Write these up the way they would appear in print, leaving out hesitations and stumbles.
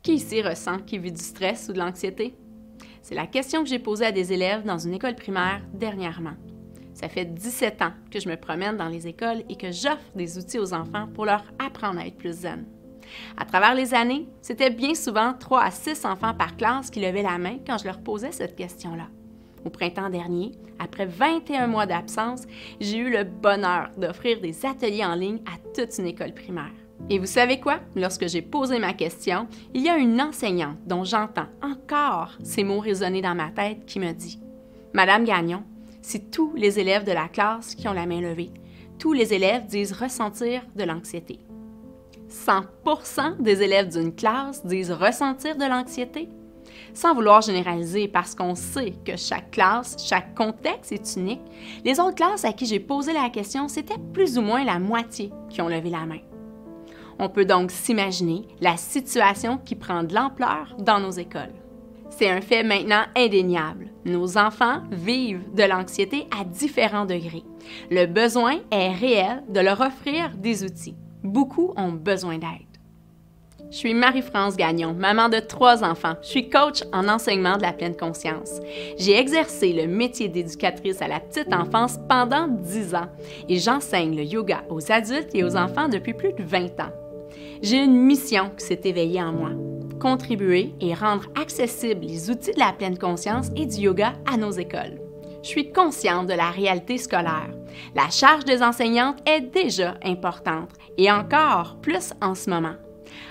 Qui ici ressent qu'il vit du stress ou de l'anxiété? C'est la question que j'ai posée à des élèves dans une école primaire dernièrement. Ça fait 17 ans que je me promène dans les écoles et que j'offre des outils aux enfants pour leur apprendre à être plus zen. À travers les années, c'était bien souvent 3 à 6 enfants par classe qui levaient la main quand je leur posais cette question-là. Au printemps dernier, après 21 mois d'absence, j'ai eu le bonheur d'offrir des ateliers en ligne à toute une école primaire. Et vous savez quoi? Lorsque j'ai posé ma question, il y a une enseignante dont j'entends encore ces mots résonner dans ma tête qui me dit « Madame Gagnon, c'est tous les élèves de la classe qui ont la main levée. Tous les élèves disent ressentir de l'anxiété. 100% des élèves d'une classe disent ressentir de l'anxiété. Sans vouloir généraliser parce qu'on sait que chaque classe, chaque contexte est unique, les autres classes à qui j'ai posé la question, c'était plus ou moins la moitié qui ont levé la main. On peut donc s'imaginer la situation qui prend de l'ampleur dans nos écoles. C'est un fait maintenant indéniable. Nos enfants vivent de l'anxiété à différents degrés. Le besoin est réel de leur offrir des outils. Beaucoup ont besoin d'aide. Je suis Marie-France Gagnon, maman de 3 enfants. Je suis coach en enseignement de la pleine conscience. J'ai exercé le métier d'éducatrice à la petite enfance pendant 10 ans et j'enseigne le yoga aux adultes et aux enfants depuis plus de 20 ans. J'ai une mission qui s'est éveillée en moi. Contribuer et rendre accessibles les outils de la pleine conscience et du yoga à nos écoles. Je suis consciente de la réalité scolaire. La charge des enseignantes est déjà importante et encore plus en ce moment.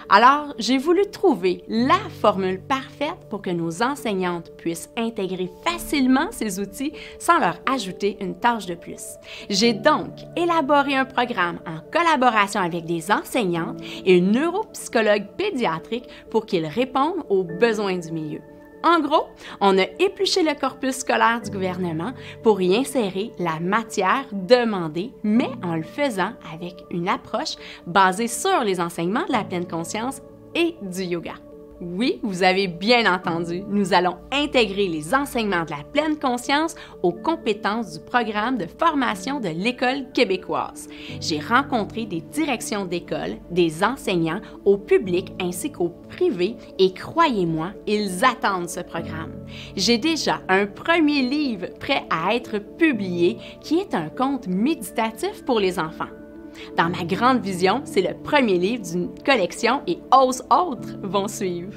Alors, j'ai voulu trouver la formule parfaite pour que nos enseignantes puissent intégrer facilement ces outils sans leur ajouter une tâche de plus. J'ai donc élaboré un programme en collaboration avec des enseignantes et une neuropsychologue pédiatrique pour qu'ils répondent aux besoins du milieu. En gros, on a épluché le corpus scolaire du gouvernement pour y insérer la matière demandée, mais en le faisant avec une approche basée sur les enseignements de la pleine conscience et du yoga. Oui, vous avez bien entendu, nous allons intégrer les enseignements de la pleine conscience aux compétences du programme de formation de l'École québécoise. J'ai rencontré des directions d'école, des enseignants, au public ainsi qu'au privé et croyez-moi, ils attendent ce programme. J'ai déjà un premier livre prêt à être publié qui est un conte méditatif pour les enfants. Dans ma grande vision, c'est le premier livre d'une collection et 11 autres vont suivre.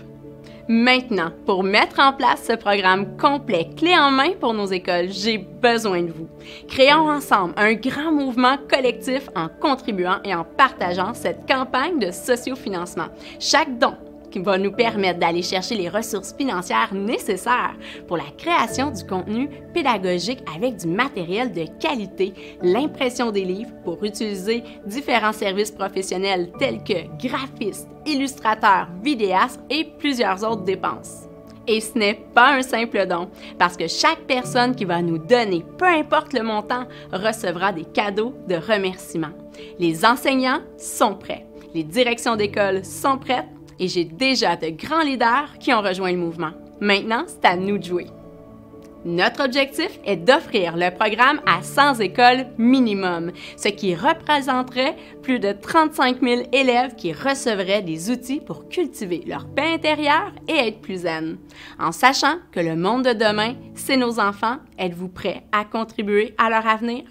Maintenant, pour mettre en place ce programme complet, clé en main pour nos écoles, j'ai besoin de vous. Créons ensemble un grand mouvement collectif en contribuant et en partageant cette campagne de sociofinancement. Chaque don qui va nous permettre d'aller chercher les ressources financières nécessaires pour la création du contenu pédagogique avec du matériel de qualité, l'impression des livres pour utiliser différents services professionnels tels que graphistes, illustrateurs, vidéastes et plusieurs autres dépenses. Et ce n'est pas un simple don, parce que chaque personne qui va nous donner, peu importe le montant, recevra des cadeaux de remerciement. Les enseignants sont prêts, les directions d'école sont prêtes, et j'ai déjà de grands leaders qui ont rejoint le mouvement. Maintenant, c'est à nous de jouer. Notre objectif est d'offrir le programme à 100 écoles minimum, ce qui représenterait plus de 35 000 élèves qui recevraient des outils pour cultiver leur paix intérieure et être plus zen. En sachant que le monde de demain, c'est nos enfants, êtes-vous prêts à contribuer à leur avenir?